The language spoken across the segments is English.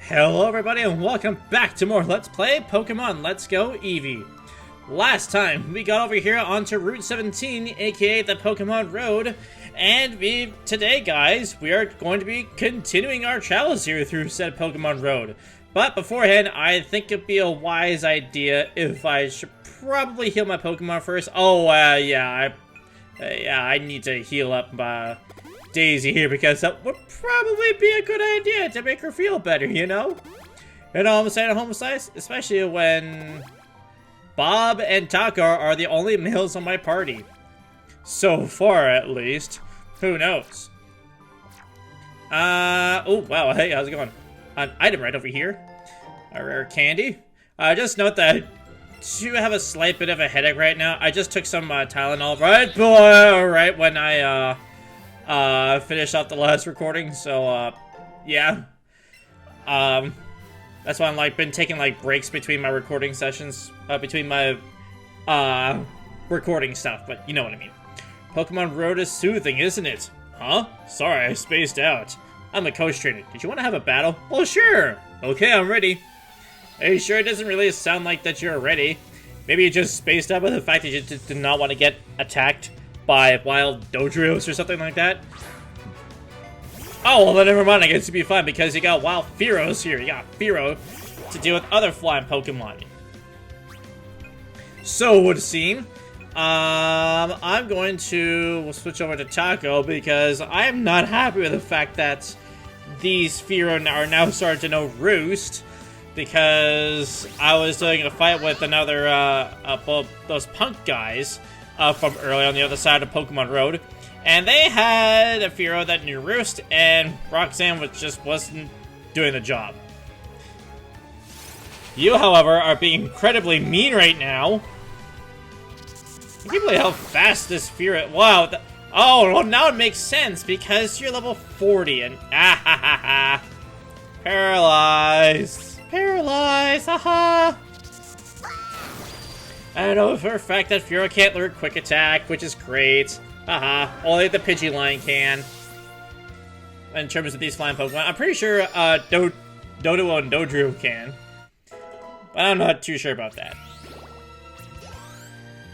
Hello everybody and welcome back to more Let's Play Pokemon Let's Go Eevee. Last time we got over here onto Route 17, aka the Pokemon Road, and today guys, we are going to be continuing our travels here through said Pokemon Road. But beforehand, I think it'd be a wise idea if I should probably heal my Pokemon first. I need to heal up Daisy here because that would probably be a good idea to make her feel better, you know? And all I'm saying, homicides, especially when Bob and Taka are the only males on my party. So far, at least. Who knows? Oh, wow, hey, how's it going? An item right over here. A rare candy. Just note that I do have a slight bit of a headache right now. I just took some Tylenol right when I, finished off the last recording, so, yeah. That's why I'm, been taking, breaks between my recording sessions, between my, recording stuff, but you know what I mean. Pokemon Road is soothing, isn't it? Huh? Sorry, I spaced out. I'm a coach trainer. Did you want to have a battle? Well, sure. Okay, I'm ready. Are you sure it doesn't really sound like that you're ready? Maybe you just spaced out with the fact that you just did not want to get attacked by wild Dodrios or something like that? Oh, well then never mind, I guess you'd be fine because you got wild Fearos here. You got Fearow to deal with other flying Pokemon. So, it would seem, I'm going to switch over to Taco because I am not happy with the fact that these Fearow are now starting to know Roost because I was doing a fight with another, those punk guys from early on the other side of Pokemon Road, and they had a Fearow that knew Roost, and Roxanne just wasn't doing the job. You, however, are being incredibly mean right now. I can't believe how fast this Fearow... Wow. Oh, well, now it makes sense, because you're level 40, and... Ah, ha, ha, ha. Paralyzed. Paralyzed, haha. I know for a fact that Fearow can't learn Quick Attack, which is great. Haha. Only the Pidgeline can. In terms of these flying Pokemon. I'm pretty sure Dodo and Dodrio can. But I'm not too sure about that.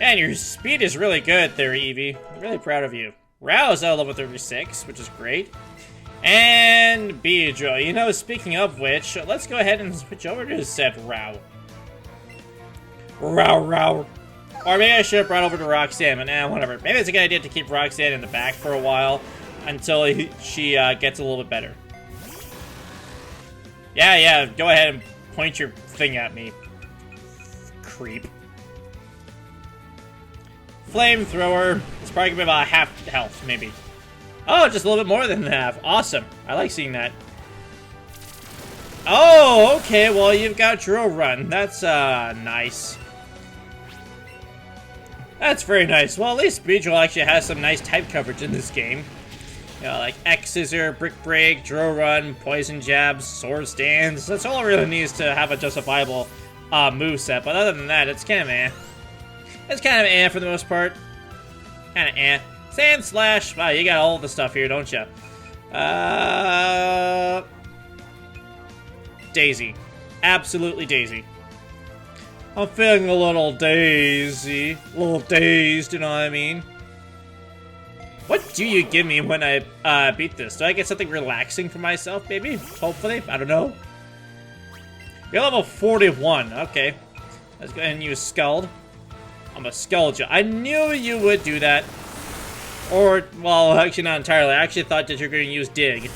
And your speed is really good there, Eevee. I'm really proud of you. Row's at level 36, which is great. And Beedrill. You know, speaking of which, let's go ahead and switch over to said Row. Row. Or maybe I should have brought over to Roxanne, but whatever. Maybe it's a good idea to keep Roxanne in the back for a while until she gets a little bit better. Yeah, go ahead and point your thing at me. Creep. Flamethrower. It's probably gonna be about half health, maybe. Oh, just a little bit more than half. Awesome. I like seeing that. Oh, okay. Well, you've got Drill Run. That's nice. That's very nice. Well, at least Beedrill actually has some nice type coverage in this game. You know, like X-Scissor, Brick Break, Drill Run, Poison Jabs, Sword Stands. That's all it really needs to have a justifiable moveset. But other than that, it's kind of eh. It's kind of eh for the most part. Kind of eh. Sand Slash. Wow, you got all the stuff here, don't you? Daisy. Absolutely Daisy. I'm feeling a little daisy. A little dazed, you know what I mean? What do you give me when I beat this? Do I get something relaxing for myself, maybe? Hopefully? I don't know. You're level 41. Okay. Let's go ahead and use Scald. I'm gonna Scald you. I knew you would do that. Or, well, actually not entirely. I actually thought that you were going to use Dig.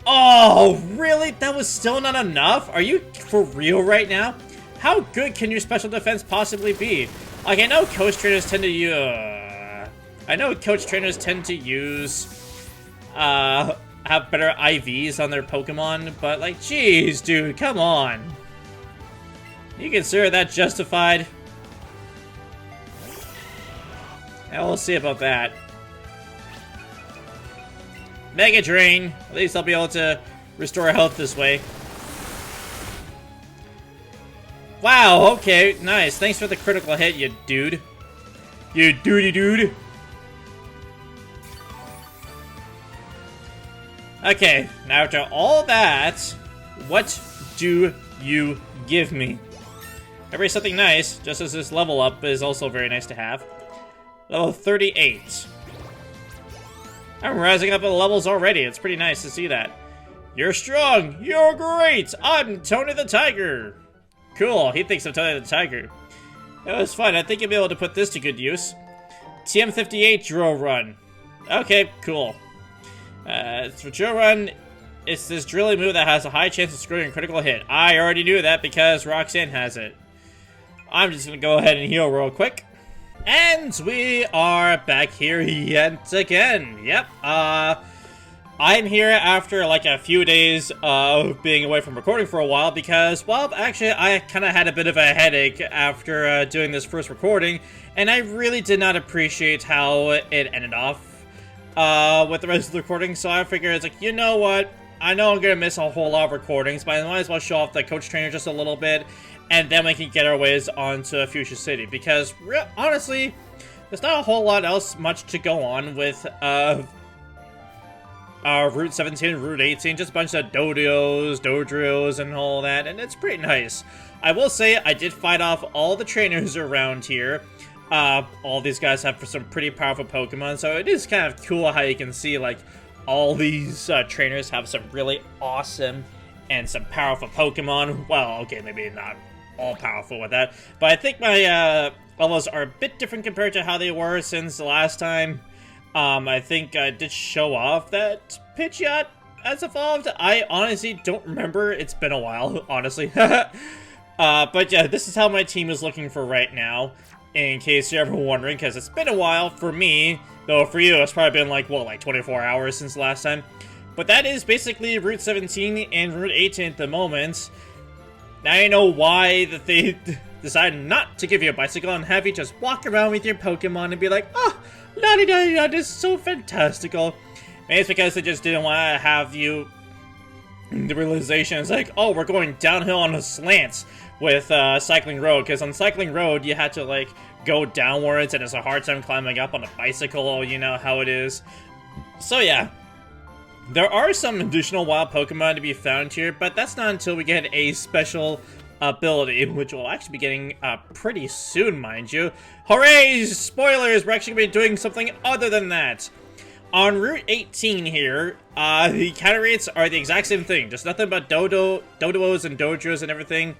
Oh, really? That was still not enough? Are you for real right now? How good can your special defense possibly be? Like, I know coach trainers tend to use... have better IVs on their Pokemon, but, like, jeez, dude, come on. You consider that justified? Yeah, we'll see about that. Mega Drain. At least I'll be able to restore health this way. Wow, okay, nice. Thanks for the critical hit, you dude. You dude. Okay, now after all that, what do you give me? Maybe something nice, just as this level up is also very nice to have. Level 38. I'm rising up in the levels already. It's pretty nice to see that. You're strong. You're great. I'm Tony the Tiger. Cool. He thinks I'm Tony the Tiger. That was fun. I think you'll be able to put this to good use. TM58 Drill Run. Okay, cool. For Drill Run, it's this drilling move that has a high chance of scoring a critical hit. I already knew that because Roxanne has it. I'm just going to go ahead and heal real quick. And we are back here yet again. Yep, I'm here after like a few days of being away from recording for a while because, well, actually I kind of had a bit of a headache after doing this first recording, and I really did not appreciate how it ended off with the rest of the recording, so I figured it's like, you know what, I know I'm going to miss a whole lot of recordings, but I might as well show off the coach trainer just a little bit, and then we can get our ways onto Fuchsia City, because honestly, there's not a whole lot else much to go on with Route 17, Route 18, just a bunch of dodrills, and all that, and it's pretty nice. I will say, I did fight off all the trainers around here. All these guys have some pretty powerful Pokemon, so it is kind of cool how you can see, like, all these trainers have some really awesome and some powerful Pokemon. Well, okay, maybe not all powerful with that, but I think my levels are a bit different compared to how they were since the last time. I think I did show off that Pidgeot has evolved. I honestly don't remember. It's been a while, honestly. But yeah, this is how my team is looking for right now, in case you're ever wondering, because it's been a while for me, though for you it's probably been like, what, like 24 hours since the last time? But that is basically Route 17 and Route 18 at the moment. Now you know why that they decided not to give you a bicycle and have you just walk around with your Pokemon and be like, oh, la-di-da-di-da, this is so fantastical. Maybe it's because they just didn't want to have you, the realization is like, oh, we're going downhill on the slants with Cycling Road, because on Cycling Road you had to like go downwards and it's a hard time climbing up on a bicycle, you know how it is. So yeah, there are some additional wild Pokemon to be found here, but that's not until we get a special ability, which we'll actually be getting pretty soon, mind you. Hooray! Spoilers! We're actually going to be doing something other than that. On Route 18 here, the counter rates are the exact same thing. Just nothing but Doduos and Dodros and everything,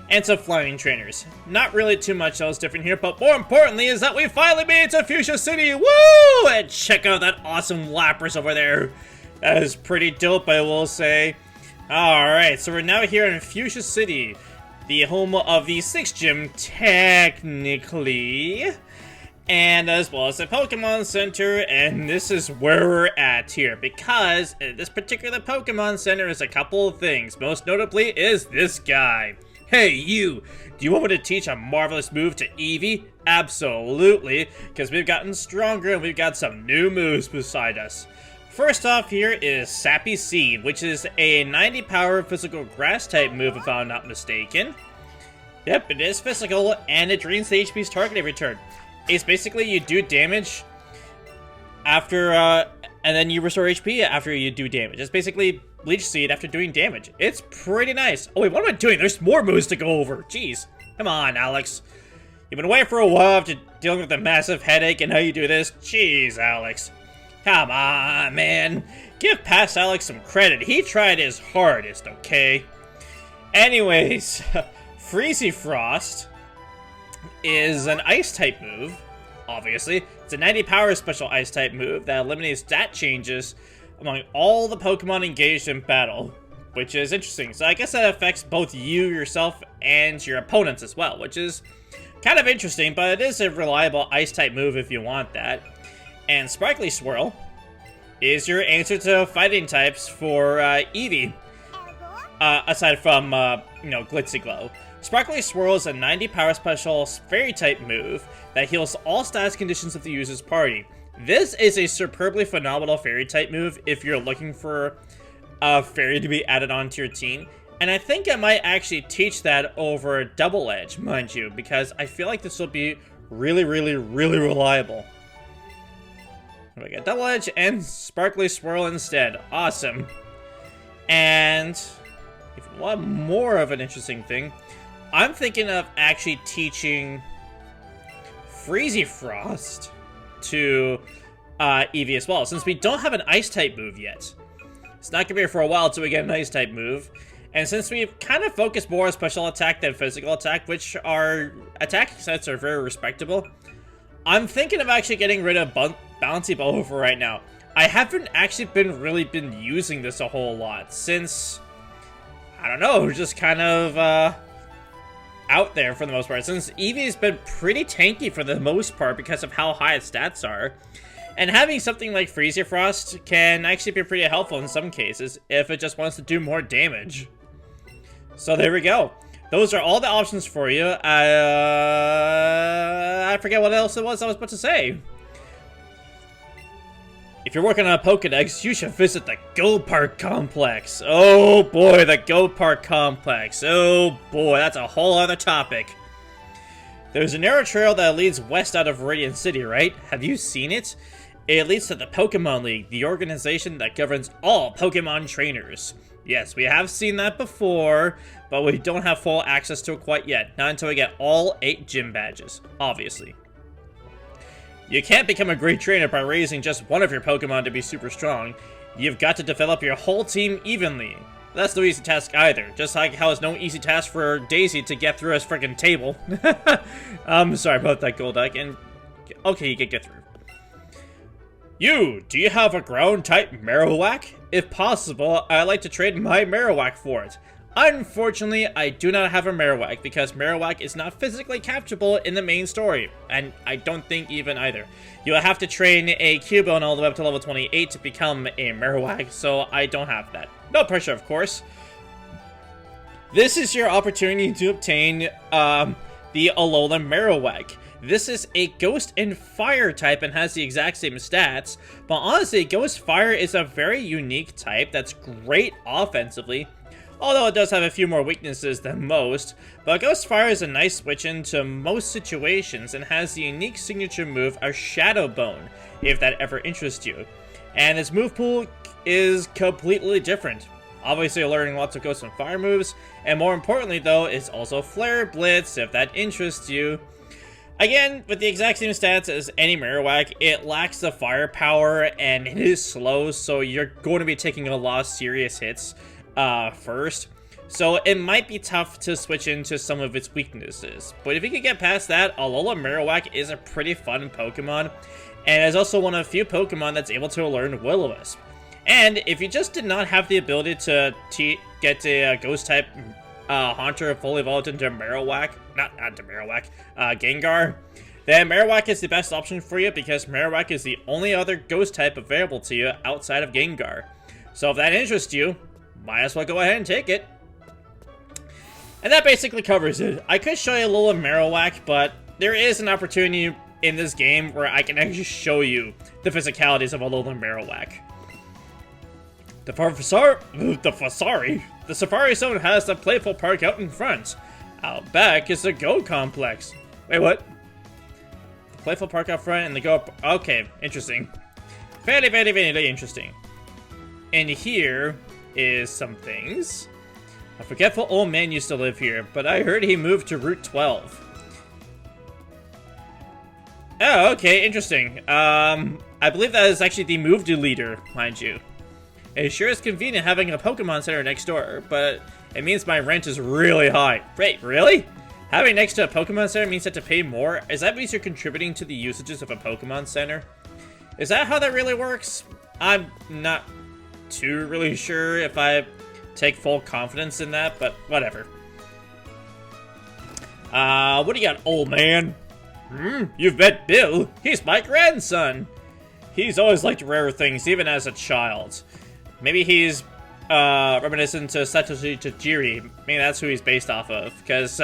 and some flying trainers. Not really too much else different here, but more importantly is that we finally made it to Fuchsia City! Woo! And check out that awesome Lapras over there. That is pretty dope, I will say. Alright, so we're now here in Fuchsia City, the home of the 6th gym, technically, and as well as the Pokemon Center, and this is where we're at here, because this particular Pokemon Center is a couple of things. Most notably is this guy. Hey you, do you want me to teach a marvelous move to Eevee? Absolutely, because we've gotten stronger and we've got some new moves beside us. First off here is Sappy Seed, which is a 90 power physical grass type move if I'm not mistaken. Yep, it is physical and it drains the HP's target every turn. It's basically you do damage after, and then you restore HP after you do damage. It's basically Leech Seed after doing damage. It's pretty nice. Oh wait, what am I doing? There's more moves to go over. Jeez. Come on, Alex. You've been away for a while after dealing with a massive headache and how you do this. Jeez, Alex. Come on, man. Give past Alex some credit. He tried his hardest, okay? Anyways, Freezy Frost is an Ice-type move, obviously. It's a 90 power special Ice-type move that eliminates stat changes among all the Pokemon engaged in battle, which is interesting. So I guess that affects both you, yourself, and your opponents as well, which is kind of interesting, but it is a reliable Ice-type move if you want that. And Sparkly Swirl is your answer to fighting types for Eevee, aside from, you know, Glitzy Glow. Sparkly Swirl is a 90 power special fairy type move that heals all status conditions of the user's party. This is a superbly phenomenal fairy type move if you're looking for a fairy to be added onto your team. And I think I might actually teach that over Double Edge, mind you, because I feel like this will be really, really, really reliable. We got Double Edge and Sparkly Swirl instead. Awesome. And if you want more of an interesting thing, I'm thinking of actually teaching Freezy Frost to Eevee as well, since we don't have an Ice-type move yet. It's not going to be here for a while until we get an Ice-type move. And since we've kind of focused more on special attack than physical attack, which our attack sets are very respectable, I'm thinking of actually getting rid of Bouncy Bubble for right now. I haven't actually really been using this a whole lot since, I don't know, just kind of out there for the most part. Since Eevee's been pretty tanky for the most part because of how high its stats are. And having something like Freezy Frost can actually be pretty helpful in some cases if it just wants to do more damage. So there we go. Those are all the options for you. I forget what else it was I was about to say. If you're working on a Pokédex, you should visit the Go Park Complex. Oh boy, the Go Park Complex. Oh boy, that's a whole other topic. There's a narrow trail that leads west out of Radiant City, right? Have you seen it? It leads to the Pokemon League, the organization that governs all Pokemon trainers. Yes, we have seen that before, but we don't have full access to it quite yet. Not until we get all 8 gym badges, obviously. You can't become a great trainer by raising just one of your Pokemon to be super strong. You've got to develop your whole team evenly. That's no easy task either, just like how it's no easy task for Daisy to get through his freaking table. I'm sorry about that, Golduck, and okay, you can get through. Do you have a ground-type Marowak? If possible, I'd like to trade my Marowak for it. Unfortunately, I do not have a Marowak because Marowak is not physically capturable in the main story, and I don't think even either. You'll have to train a Cubone all the way up to level 28 to become a Marowak, so I don't have that. No pressure, of course. This is your opportunity to obtain the Alola Marowak. This is a Ghost and Fire type and has the exact same stats, but honestly, Ghost Fire is a very unique type that's great offensively, although it does have a few more weaknesses than most. But Ghost Fire is a nice switch into most situations and has the unique signature move of Shadow Bone, if that ever interests you. And its move pool is completely different. Obviously, you're learning lots of Ghost and Fire moves, and more importantly though, it's also Flare Blitz, if that interests you. Again, with the exact same stats as any Marowak, it lacks the firepower and it is slow, so you're going to be taking a lot of serious hits first. So it might be tough to switch into some of its weaknesses. But if you can get past that, Alola Marowak is a pretty fun Pokemon, and is also one of the few Pokemon that's able to learn Will-O-Wisp. And if you just did not have the ability to get a Ghost-type Haunter fully evolved into Marowak, not into Marowak, Gengar, then Marowak is the best option for you because Marowak is the only other Ghost type available to you outside of Gengar. So if that interests you, might as well go ahead and take it. And that basically covers it. I could show you a little of Marowak, but there is an opportunity in this game where I can actually show you the physicalities of a little Marowak. The Safari Zone has the Playful Park out in front. Out back is the Go Complex. Wait, what? The Playful Park out front and the Go... Okay, interesting. Very, very, very interesting. And here is some things. A forgetful old man used to live here, but I heard he moved to Route 12. Oh, okay, interesting. I believe that is actually the move leader, mind you. It sure is convenient having a Pokemon Center next door, but it means my rent is really high. Wait, really? Having next to a Pokemon Center means I have to pay more? Is that means you're contributing to the usages of a Pokemon Center? Is that how that really works? I'm not too really sure if I take full confidence in that, but whatever. What do you got, old man? You've met Bill. He's my grandson. He's always liked rare things, even as a child. Maybe he's reminiscent to Satoshi Tajiri. Maybe that's who he's based off of, because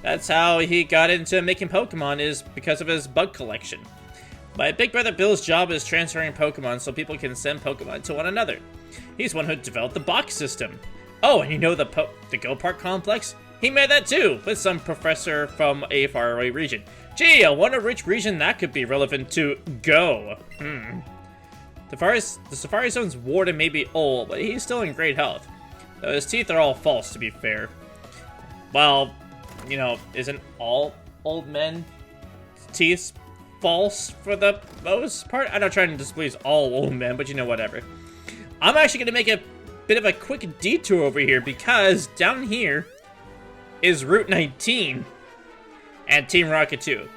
that's how he got into making Pokemon, is because of his bug collection. My big brother Bill's job is transferring Pokemon so people can send Pokemon to one another. He's one who developed the box system. Oh, and you know the Go Park Complex? He made that too, with some professor from a faraway region. Gee, I wonder which region that could be relevant to Go. The Safari Zone's warden may be old, but he's still in great health. Though his teeth are all false, to be fair. Well, you know, isn't all old men teeth false for the most part? I'm not trying to displease all old men, but you know, whatever. I'm actually going to make a bit of a quick detour over here because down here is Route 19 and Team Rocket 2.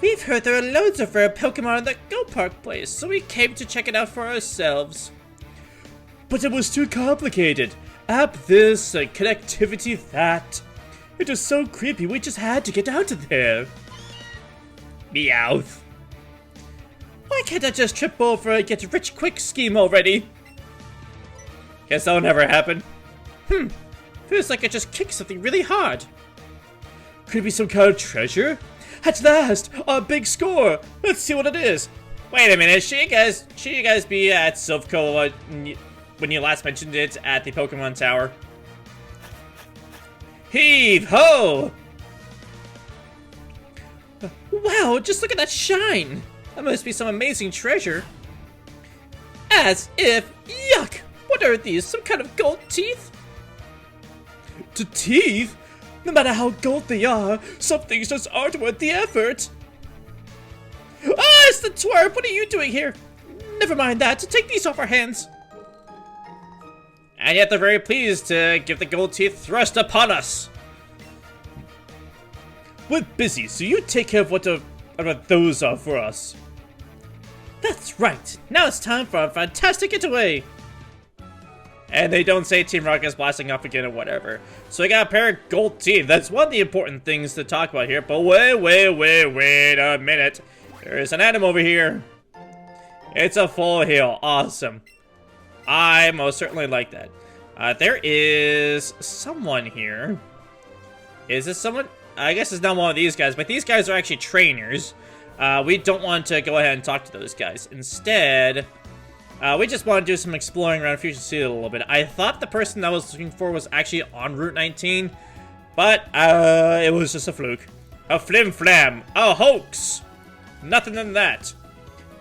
We've heard there are loads of rare Pokemon in the Go Park place, so we came to check it out for ourselves. But it was too complicated. App this, connectivity that. It was so creepy, we just had to get out of there. Meowth. Why can't I just trip over a get rich quick scheme already? Guess that'll never happen. Feels like I just kicked something really hard. Could it be some kind of treasure? At last, a big score. Let's see what it is. Wait a minute, should you guys be at Silphco when you last mentioned it at the Pokemon Tower? Heave ho! Wow, just look at that shine. That must be some amazing treasure. As if, yuck! What are these? Some kind of gold teeth? The teeth? No matter how gold they are, some things just aren't worth the effort. Ah, it's the twerp! What are you doing here? Never mind that. Take these off our hands. And yet they're very pleased to give the gold teeth thrust upon us. We're busy, so you take care of what those are for us. That's right. Now it's time for a fantastic getaway. And they don't say Team Rocket's blasting off again or whatever. So I got a pair of gold teeth. That's one of the important things to talk about here. But wait a minute. There's an item over here. It's a full heal. Awesome. I most certainly like that. There is someone here. Is this someone? I guess it's not one of these guys, but these guys are actually trainers. We don't want to go ahead and talk to those guys. Instead, we just want to do some exploring around Fuchsia City a little bit. I thought the person that I was looking for was actually on Route 19, but it was just a fluke. A flim-flam. A hoax. Nothing than that.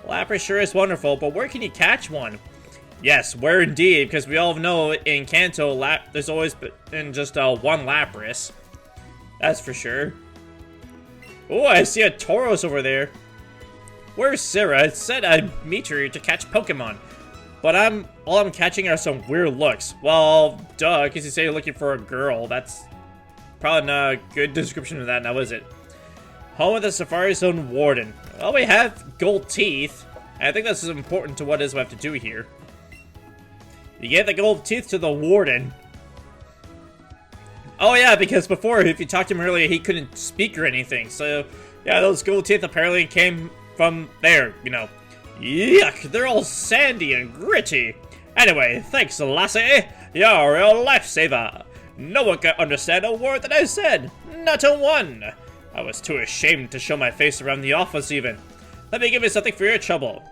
Lapras sure is wonderful, but where can you catch one? Yes, where indeed, because we all know in Kanto, there's always been just one Lapras. That's for sure. Oh, I see a Tauros over there. Where's Sarah? It said I'd meet her to catch Pokemon. But all I'm catching are some weird looks. Well, duh, because you say you're looking for a girl. That's probably not a good description of that, now is it? Home of the Safari Zone Warden. Well, we have gold teeth. And I think this is important to what it is we have to do here. You get the gold teeth to the Warden. Oh yeah, because before, if you talked to him earlier, he couldn't speak or anything. So, yeah, those gold teeth apparently came from there, you know. Yuck, they're all sandy and gritty. Anyway, thanks, lassie. You're a real lifesaver. No one can understand a word that I said. Not a one. I was too ashamed to show my face around the office even. Let me give you something for your trouble.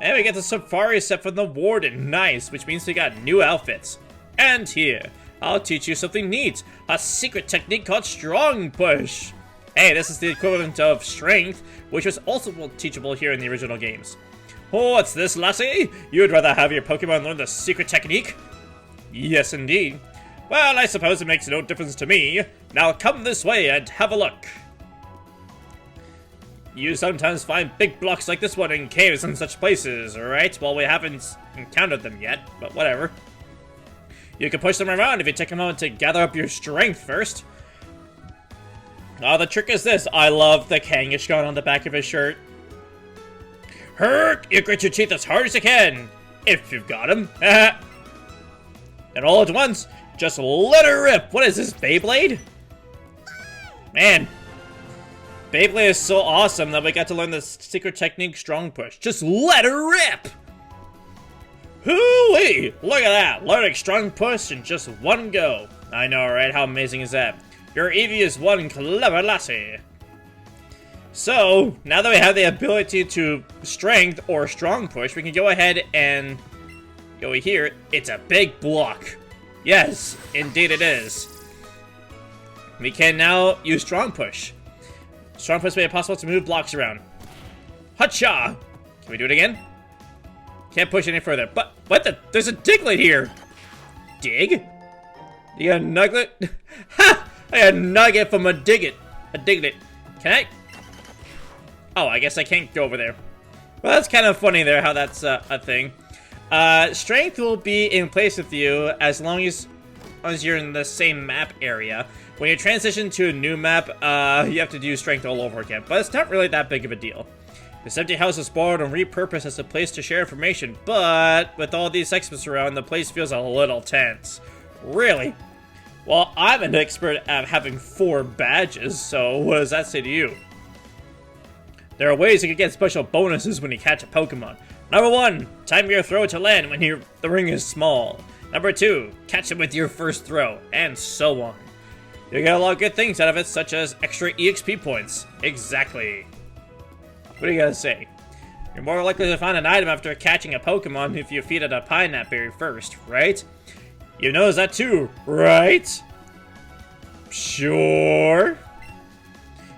And we get the safari set from the Warden. Nice, which means we got new outfits. And here, I'll teach you something neat. A secret technique called Strong Push. Hey, this is the equivalent of Strength, which was also teachable here in the original games. Oh, what's this, lassie? You'd rather have your Pokemon learn the secret technique? Yes, indeed. Well, I suppose it makes no difference to me. Now come this way and have a look. You sometimes find big blocks like this one in caves and such places, right? Well, we haven't encountered them yet, but whatever. You can push them around if you take a moment to gather up your strength first. The trick is this. I love the Kangaskhan on the back of his shirt. Herk! You grit your teeth as hard as you can, if you've got him. And all at once, just let her rip. What is this, Beyblade? Man. Beyblade is so awesome that we got to learn the secret technique Strong Push. Just let her rip! Hoo-wee! Look at that! Learning Strong Push in just one go. I know, right? How amazing is that? Your Eevee is one clever lassie. So, now that we have the ability to Strength or Strong Push, we can go ahead and go here. It's a big block. Yes, indeed it is. We can now use Strong Push. Strong Push makes it possible to move blocks around. Hutcha! Can we do it again? Can't push any further. But, what the? There's a Diglett here! Dig? You got a Nugget? Ha! I got a nugget from a Diglett. A Diglett. Can I? Oh, I guess I can't go over there. Well, that's kind of funny there, how that's a thing. Strength will be in place with you as long as you're in the same map area. When you transition to a new map, you have to do strength all over again. But it's not really that big of a deal. This empty house is borrowed and repurposed as a place to share information, but with all these experts around, the place feels a little tense. Really? Well, I'm an expert at having 4 badges, so what does that say to you? There are ways you can get special bonuses when you catch a Pokemon. Number 1, time your throw to land when the ring is small. Number 2, catch it with your first throw, and so on. You get a lot of good things out of it, such as extra EXP points. Exactly. What do you gotta say? You're more likely to find an item after catching a Pokemon if you feed it a pineapple berry first, right? You notice that too, right? Sure.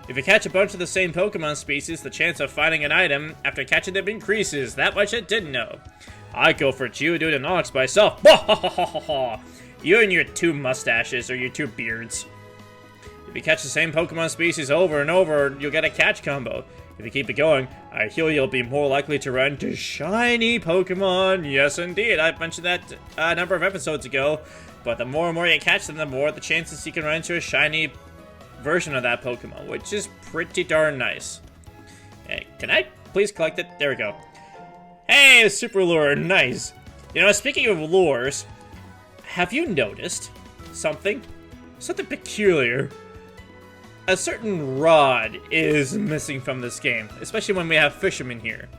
If you catch a bunch of the same Pokemon species, the chance of finding an item after catching them increases. That much I didn't know. I'd go for Geodude and Onix myself. You and your 2 mustaches or your 2 beards. If you catch the same Pokemon species over and over, you'll get a catch combo. If you keep it going, I feel you'll be more likely to run into shiny Pokemon. Yes, indeed. I've mentioned that a number of episodes ago. But the more and more you catch them, the more the chances you can run into a shiny version of that Pokemon, which is pretty darn nice. Hey, can I please collect it? There we go. Hey, Super Lure. Nice. You know, speaking of lures, have you noticed something? Something peculiar. A certain rod is missing from this game, especially when we have fishermen here.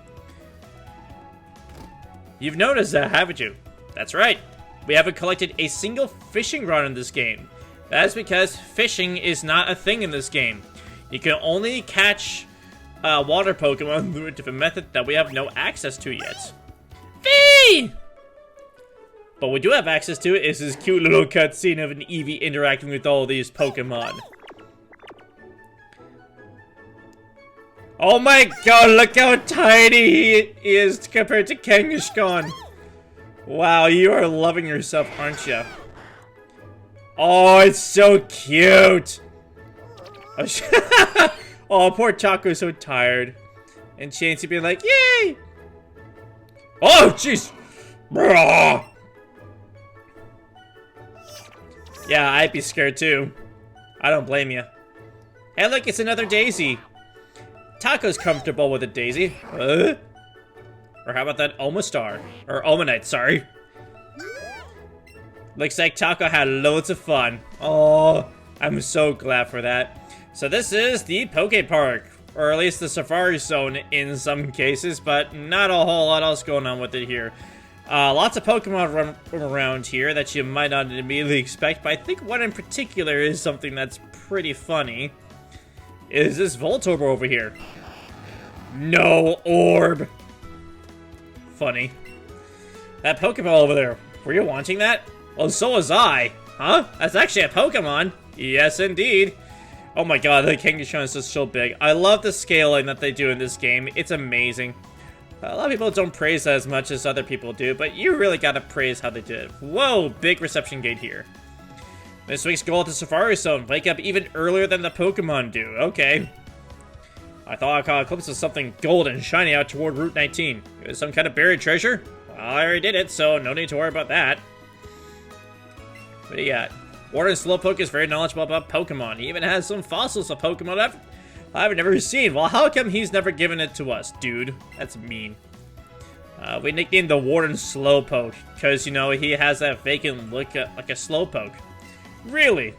You've noticed that, haven't you? That's right. We haven't collected a single fishing rod in this game. That's because fishing is not a thing in this game. You can only catch water Pokemon through a different method that we have no access to yet. Fee! But we do have access to is this cute little cutscene of an Eevee interacting with all these Pokemon. Oh my god, look how tiny he is compared to Kangaskhan. Wow, you are loving yourself, aren't you? Oh, it's so cute. Oh, poor Taco's so tired. And Chansey being like, yay! Oh, jeez! Yeah, I'd be scared too. I don't blame you. Hey, look, it's another Daisy. Taco's comfortable with a Daisy. Or how about that Omastar? Or Omanite, sorry. Looks like Taco had loads of fun. Oh, I'm so glad for that. So this is the Poke Park. Or at least the Safari Zone in some cases, but not a whole lot else going on with it here. Lots of Pokemon run around here that you might not immediately expect, but I think one in particular is something that's pretty funny. Is this Voltorb over here? No orb. Funny. That Pokeball over there. Were you wanting that? Well, so was I. Huh? That's actually a Pokemon. Yes, indeed. Oh my god, the Kangaskhan is just so big. I love the scaling that they do in this game. It's amazing. A lot of people don't praise that as much as other people do, but you really gotta praise how they did it. Whoa, big reception gate here. This week's goal at the Safari Zone, wake up even earlier than the Pokemon do. Okay. I thought I caught a glimpse of something gold and shiny out toward Route 19. It was some kind of buried treasure? Well, I already did it, so no need to worry about that. What do you got? Warden Slowpoke is very knowledgeable about Pokemon. He even has some fossils of Pokemon I've never seen. Well, how come he's never given it to us, dude? That's mean. We nicknamed the Warden Slowpoke, because, you know, he has that vacant look like a Slowpoke. Really?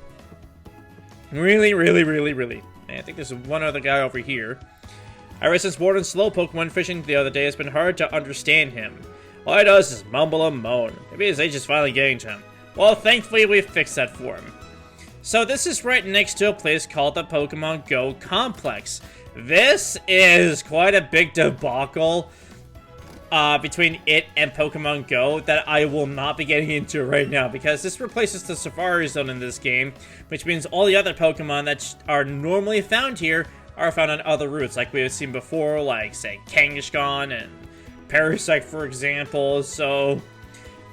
Really, really, really, really. And I think there's one other guy over here. Ever since Warden Slowpoke went fishing the other day, it's been hard to understand him. All he does is mumble and moan. Maybe his age is finally getting to him. Well, thankfully we fixed that for him. So this is right next to a place called the Pokemon Go Complex. This is quite a big debacle between it and Pokemon Go that I will not be getting into right now, because this replaces the Safari Zone in this game, which means all the other Pokemon that are normally found here are found on other routes, like we have seen before, like, say, Kangaskhan and Parasect, for example, so...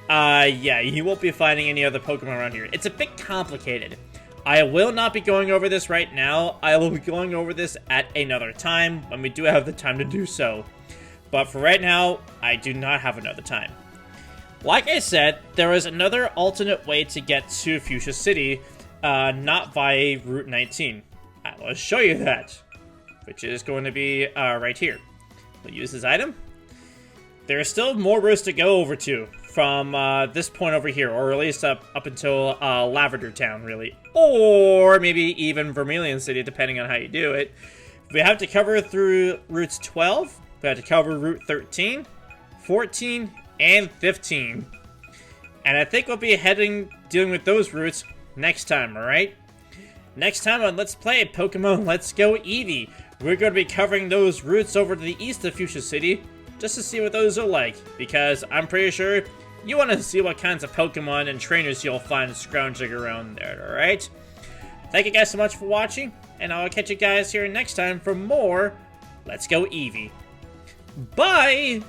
yeah, you won't be finding any other Pokemon around here. It's a bit complicated. I will not be going over this right now. I will be going over this at another time, when we do have the time to do so. But for right now, I do not have another time. Like I said, there is another alternate way to get to Fuchsia City, not via Route 19. I will show you that, which is going to be right here. We'll use this item. There are still more routes to go over to from this point over here, or at least up until Lavender Town, really. Or maybe even Vermilion City, depending on how you do it. We have to cover through routes 12, we have to cover Route 13, 14, and 15. And I think we'll be dealing with those routes next time, alright? Next time on Let's Play Pokemon Let's Go Eevee, we're going to be covering those routes over to the east of Fuchsia City, just to see what those are like, because I'm pretty sure you want to see what kinds of Pokemon and trainers you'll find scrounging around there, alright? Thank you guys so much for watching, and I'll catch you guys here next time for more Let's Go Eevee. Bye!